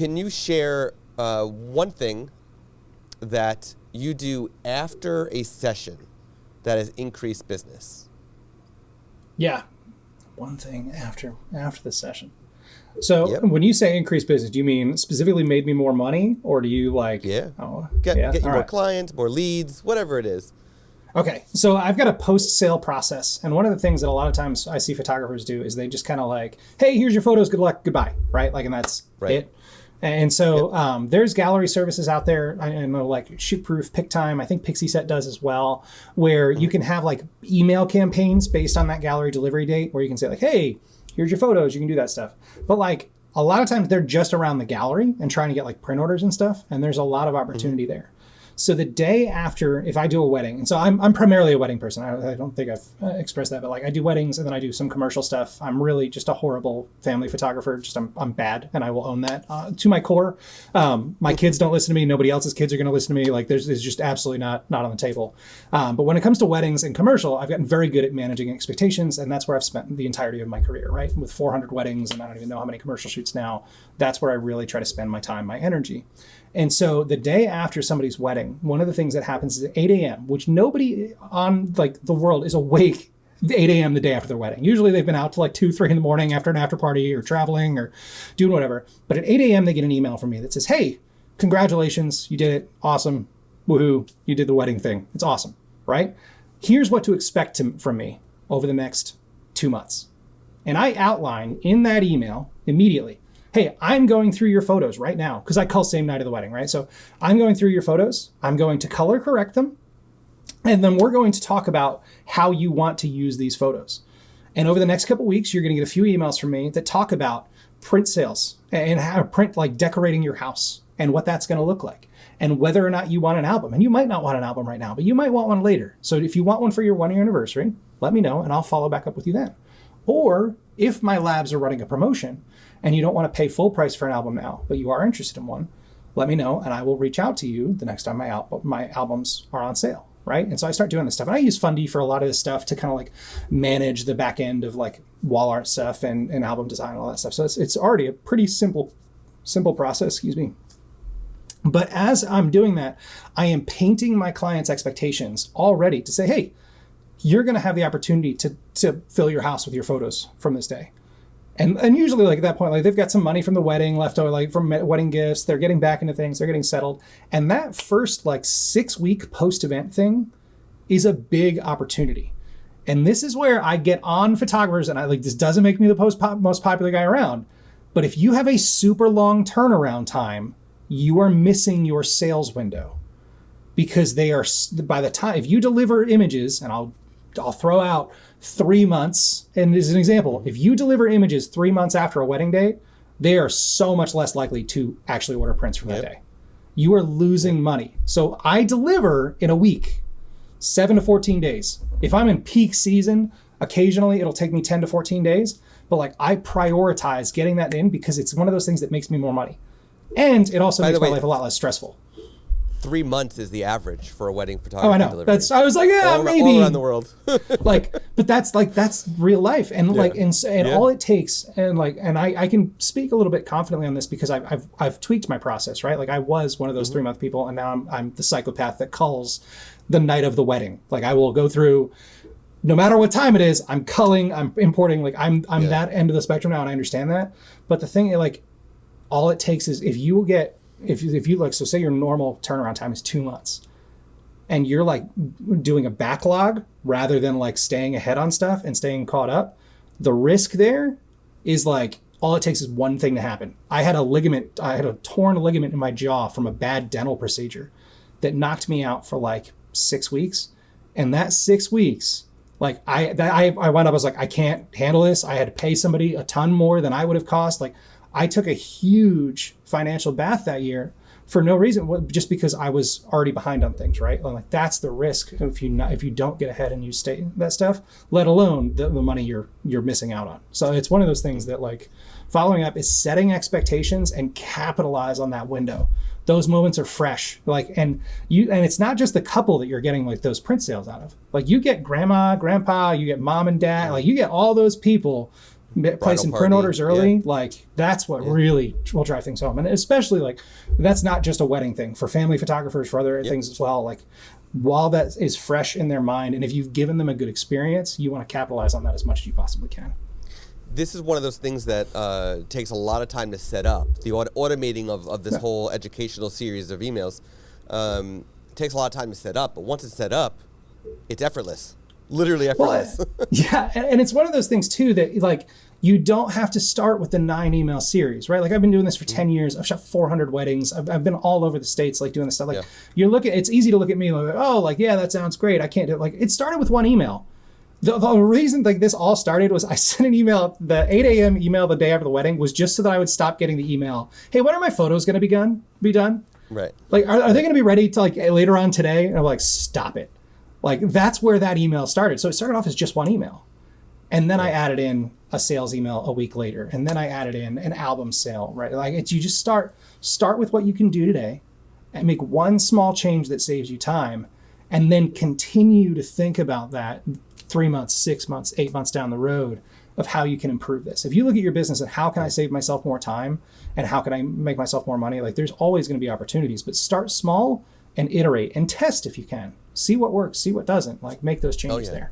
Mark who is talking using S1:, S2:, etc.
S1: can you share one thing that you do after a session that has increased business?
S2: Yeah. One thing after the session. So when you say increased business, do you mean specifically made me more money, or do you like...
S1: Get you more clients, more leads, whatever it is.
S2: Okay. So I've got a post-sale process. And one of the things that a lot of times I see photographers do is they just kind of like, hey, here's your photos. Good luck. Goodbye. Right. Like, and that's it. And so there's gallery services out there. I know like Shootproof, PicTime. I think PixieSet does as well, where you can have like email campaigns based on that gallery delivery date, where you can say like, hey, here's your photos. You can do that stuff. But like a lot of times they're just around the gallery and trying to get like print orders and stuff. And there's a lot of opportunity there. So the day after, if I do a wedding, and so I'm primarily a wedding person. I don't think I've expressed that, but like I do weddings and then I do some commercial stuff. I'm really just a horrible family photographer. Just I'm bad, and I will own that to my core. My kids don't listen to me. Nobody else's kids are going to listen to me. Like it's just absolutely not on the table. But when it comes to weddings and commercial, I've gotten very good at managing expectations, and that's where I've spent the entirety of my career. Right, with 400 weddings, and I don't even know how many commercial shoots now. That's where I really try to spend my time, my energy. And so the day after somebody's wedding, one of the things that happens is at 8 a.m., which nobody on like the world is awake at 8 a.m. the day after their wedding. Usually they've been out to like 2, 3 in the morning after an after party or traveling or doing whatever. But at 8 a.m. they get an email from me that says, hey, congratulations, you did it. Awesome. Woohoo. You did the wedding thing. It's awesome. Right? Here's what to expect from me over the next 2 months. And I outline in that email immediately, hey, I'm going through your photos right now, because I call same night of the wedding, right? So I'm going through your photos. I'm going to color correct them. And then we're going to talk about how you want to use these photos. And over the next couple of weeks, you're going to get a few emails from me that talk about print sales and how to print, like decorating your house and what that's going to look like and whether or not you want an album. And you might not want an album right now, but you might want one later. So if you want one for your 1-year anniversary, let me know and I'll follow back up with you then. Or if my labs are running a promotion and you don't want to pay full price for an album now, but you are interested in one, let me know and I will reach out to you the next time my albums are on sale, right? And so I start doing this stuff. And I use Fundy for a lot of this stuff to kind of like manage the back end of like wall art stuff and album design and all that stuff. So it's already a pretty simple process, But as I'm doing that, I am painting my clients' expectations already to say, hey, you're going to have the opportunity to fill your house with your photos from this day. And usually like at that point, like they've got some money from the wedding left over, like from wedding gifts, they're getting back into things, they're getting settled. And that first like 6-week post-event thing is a big opportunity. And this is where I get on photographers and I like, this doesn't make me the most popular guy around. But if you have a super long turnaround time, you are missing your sales window, because they are, by the time, if you deliver images, and I'll throw out 3 months. And as an example, if you deliver images 3 months after a wedding date, they are so much less likely to actually order prints from that day. You are losing money. So I deliver in a week, 7 to 14 days. If I'm in peak season, occasionally it'll take me 10 to 14 days. But like I prioritize getting that in because it's one of those things that makes me more money. And it also makes my life a lot less stressful.
S1: 3 months is the average for a wedding photography.
S2: Oh, I know.
S1: Delivery.
S2: I was like, maybe
S1: all around the world.
S2: but that's real life, and like, and all it takes, and like, and I can speak a little bit confidently on this because I've tweaked my process, right? Like I was one of those 3 month people, and now I'm the psychopath that culls the night of the wedding. Like I will go through, no matter what time it is, I'm culling, I'm importing, like I'm that end of the spectrum now, and I understand that. But the thing, like, all it takes is if you like, so say your normal turnaround time is 2 months and you're like doing a backlog rather than like staying ahead on stuff and staying caught up, the risk there is like, all it takes is one thing to happen. I had a torn ligament in my jaw from a bad dental procedure that knocked me out for like 6 weeks. And that 6 weeks, like I wound up, I was like, I can't handle this. I had to pay somebody a ton more than I would have cost. Like I took a huge financial bath that year for no reason, just because I was already behind on things, right? Like that's the risk if you don't get ahead and you stay that stuff, let alone the money you're missing out on. So it's one of those things that like following up is setting expectations and capitalize on that window. Those moments are fresh, like, and it's not just the couple that you're getting like those print sales out of. Like you get grandma, grandpa, you get mom and dad, like you get all those people placing print orders early, like that's what really will drive things home. And especially like, that's not just a wedding thing, for family photographers, for other things as well. Like while that is fresh in their mind, and if you've given them a good experience, you want to capitalize on that as much as you possibly can.
S1: This is one of those things that takes a lot of time to set up. The automating of this whole educational series of emails takes a lot of time to set up, but once it's set up, it's effortless. Literally effortless.
S2: Well, yeah, and it's one of those things too that like you don't have to start with the 9 email series, right? Like I've been doing this for 10 years. I've shot 400 weddings. I've been all over the States, like doing this stuff. Like you're looking, it's easy to look at me like, oh, like, yeah, that sounds great. I can't do it. Like it started with 1 email. The reason like this all started was I sent an email, the 8 a.m. email the day after the wedding was just so that I would stop getting the email. Hey, when are my photos going to be done?
S1: Right.
S2: Like, are they going to be ready to like later on today? And I'm like, stop it. Like that's where that email started. So it started off as just 1 email. And then I added in a sales email a week later. And then I added in an album sale, right? Like you just start with what you can do today and make one small change that saves you time. And then continue to think about that 3 months, 6 months, 8 months down the road of how you can improve this. If you look at your business and how can I save myself more time and how can I make myself more money? Like there's always going to be opportunities, but start small and iterate and test if you can. See what works, see what doesn't, like make those changes there.